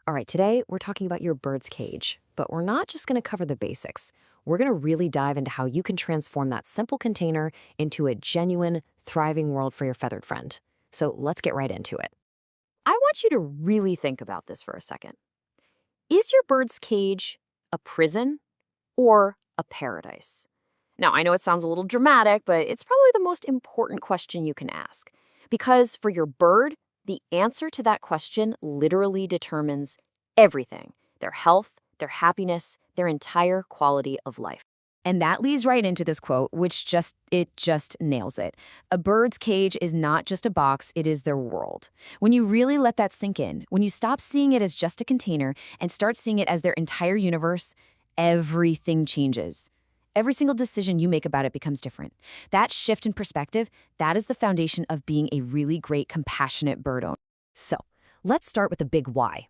All right, today we're talking about your bird's cage, but we're not just going to cover the basics. We're going to really dive into how you can transform that simple container into a genuine, thriving world for your feathered friend. So let's get right into it. I want you to really think about this for a second. Is your bird's cage a prison or a paradise? Now, I know it sounds a little dramatic, but it's probably the most important question you can ask. Because for your bird, the answer to that question literally determines everything: their health, their happiness, their entire quality of life. And that leads right into this quote, which just nails it. A bird's cage is not just a box, it is their world. When you really let that sink in, when you stop seeing it as just a container and start seeing it as their entire universe, everything changes. Every single decision you make about it becomes different. That shift in perspective, that is the foundation of being a really great, compassionate bird owner. So, let's start with the big why.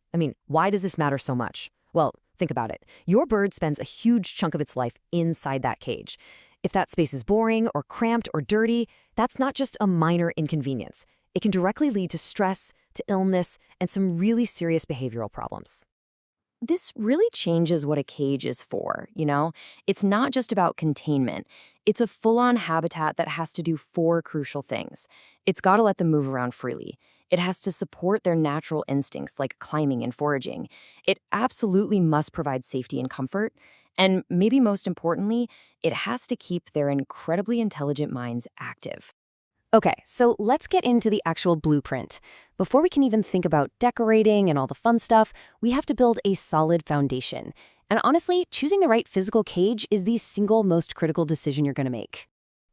Why does this matter so much? Well, think about it. Your bird spends a huge chunk of its life inside that cage. If that space is boring or cramped or dirty, that's not just a minor inconvenience. It can directly lead to stress, to illness, and some really serious behavioral problems. This really changes what a cage is for, you know? It's not just about containment. It's a full-on habitat that has to do four crucial things. It's got to let them move around freely. It has to support their natural instincts like climbing and foraging. It absolutely must provide safety and comfort. And maybe most importantly, it has to keep their incredibly intelligent minds active. Okay, so let's get into the actual blueprint. Before we can even think about decorating and all the fun stuff, we have to build a solid foundation. And honestly, choosing the right physical cage is the single most critical decision you're going to make.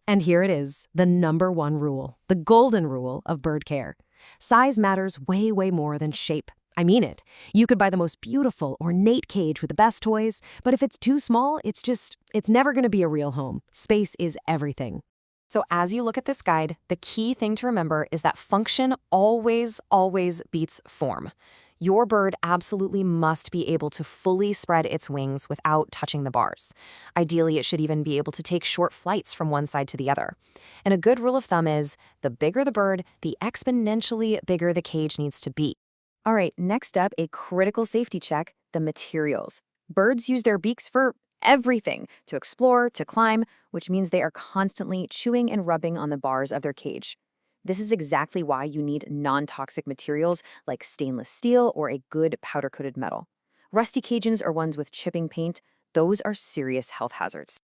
And here it is, the number one rule, the golden rule of bird care. Size matters way, way more than shape. I mean it. You could buy the most beautiful, ornate cage with the best toys, but if it's too small, it's never going to be a real home. Space is everything. So as you look at this guide, the key thing to remember is that function always beats form. Your bird absolutely must be able to fully spread its wings without touching the bars. Ideally, it should even be able to take short flights from one side to the other. And a good rule of thumb is, the bigger the bird, the exponentially bigger the cage needs to be. All right, next up, a critical safety check, the materials. Birds use their beaks for everything, to explore, to climb, which means they are constantly chewing and rubbing on the bars of their cage. This is exactly why you need non-toxic materials like stainless steel or a good powder-coated metal. Rusty cages or ones with chipping paint, those are serious health hazards.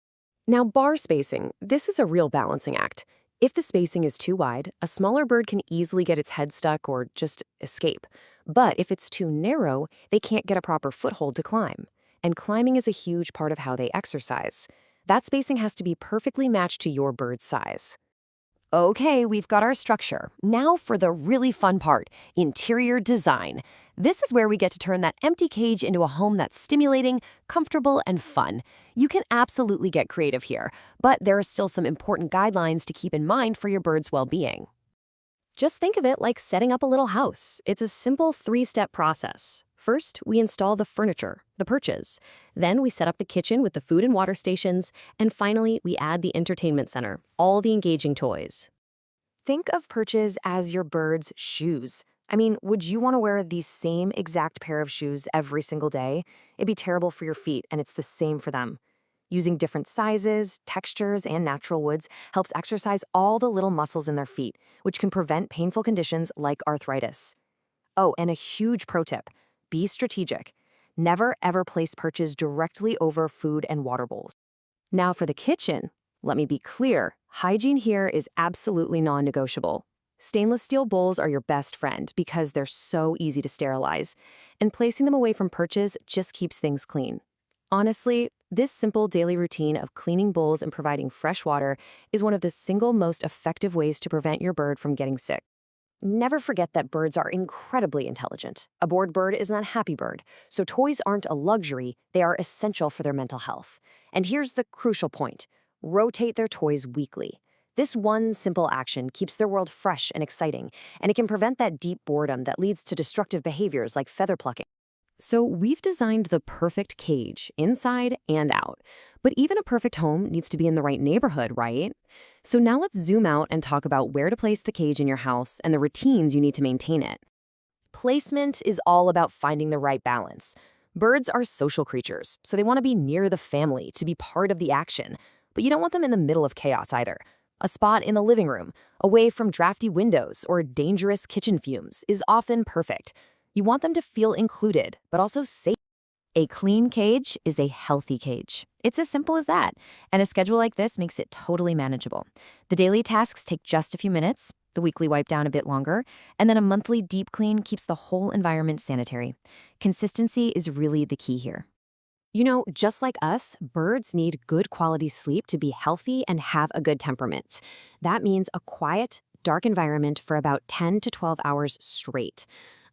Now, bar spacing, this is a real balancing act. If the spacing is too wide, a smaller bird can easily get its head stuck or just escape. But if it's too narrow, they can't get a proper foothold to climb. And climbing is a huge part of how they exercise. That spacing has to be perfectly matched to your bird's size. Okay, we've got our structure. Now for the really fun part, interior design. This is where we get to turn that empty cage into a home that's stimulating, comfortable, and fun. You can absolutely get creative here, but there are still some important guidelines to keep in mind for your bird's well-being. Just think of it like setting up a little house. It's a simple three-step process. First, we install the furniture, the perches. Then we set up the kitchen with the food and water stations. And finally, we add the entertainment center, all the engaging toys. Think of perches as your bird's shoes. Would you want to wear the same exact pair of shoes every single day? It'd be terrible for your feet, and it's the same for them. Using different sizes, textures, and natural woods helps exercise all the little muscles in their feet, which can prevent painful conditions like arthritis. Oh, and a huge pro tip: be strategic. Never ever place perches directly over food and water bowls. Now for the kitchen, let me be clear, hygiene here is absolutely non-negotiable. Stainless steel bowls are your best friend because they're so easy to sterilize, and placing them away from perches just keeps things clean. Honestly, this simple daily routine of cleaning bowls and providing fresh water is one of the single most effective ways to prevent your bird from getting sick. Never forget that birds are incredibly intelligent. A bored bird is an unhappy bird, so toys aren't a luxury, they are essential for their mental health. And here's the crucial point: rotate their toys weekly. This one simple action keeps their world fresh and exciting, and it can prevent that deep boredom that leads to destructive behaviors like feather plucking. So we've designed the perfect cage, inside and out. But even a perfect home needs to be in the right neighborhood, right? So now let's zoom out and talk about where to place the cage in your house and the routines you need to maintain it. Placement is all about finding the right balance. Birds are social creatures, so they want to be near the family to be part of the action. But you don't want them in the middle of chaos either. A spot in the living room, away from drafty windows or dangerous kitchen fumes, is often perfect. You want them to feel included, but also safe. A clean cage is a healthy cage. It's as simple as that, and a schedule like this makes it totally manageable. The daily tasks take just a few minutes, the weekly wipe down a bit longer, and then a monthly deep clean keeps the whole environment sanitary. Consistency is really the key here. You know, just like us, birds need good quality sleep to be healthy and have a good temperament. That means a quiet, dark environment for about 10 to 12 hours straight.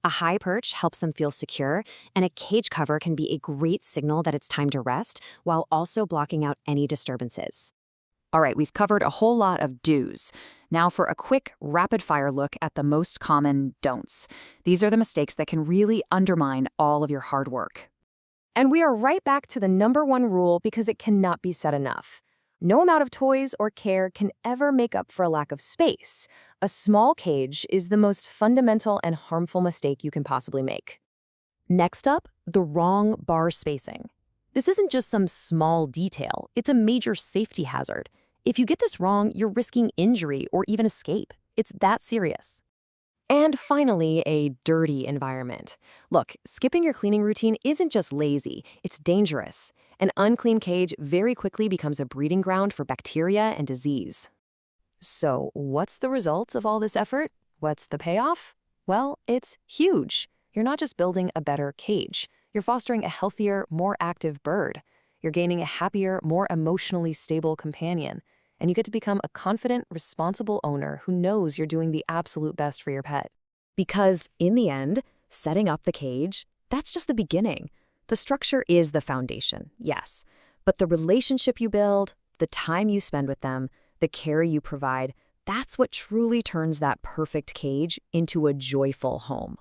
A high perch helps them feel secure, and a cage cover can be a great signal that it's time to rest while also blocking out any disturbances. All right, we've covered a whole lot of do's. Now for a quick, rapid-fire look at the most common don'ts. These are the mistakes that can really undermine all of your hard work. And we are right back to the number one rule because it cannot be said enough. No amount of toys or care can ever make up for a lack of space. A small cage is the most fundamental and harmful mistake you can possibly make. Next up, the wrong bar spacing. This isn't just some small detail, it's a major safety hazard. If you get this wrong, you're risking injury or even escape. It's that serious. And finally, a dirty environment. Look, skipping your cleaning routine isn't just lazy, it's dangerous. An unclean cage very quickly becomes a breeding ground for bacteria and disease. So, what's the result of all this effort? What's the payoff? Well, it's huge. You're not just building a better cage. You're fostering a healthier, more active bird. You're gaining a happier, more emotionally stable companion. And you get to become a confident, responsible owner who knows you're doing the absolute best for your pet. Because, in the end, setting up the cage, that's just the beginning. The structure is the foundation, yes. But the relationship you build, the time you spend with them, the care you provide, that's what truly turns that perfect cage into a joyful home.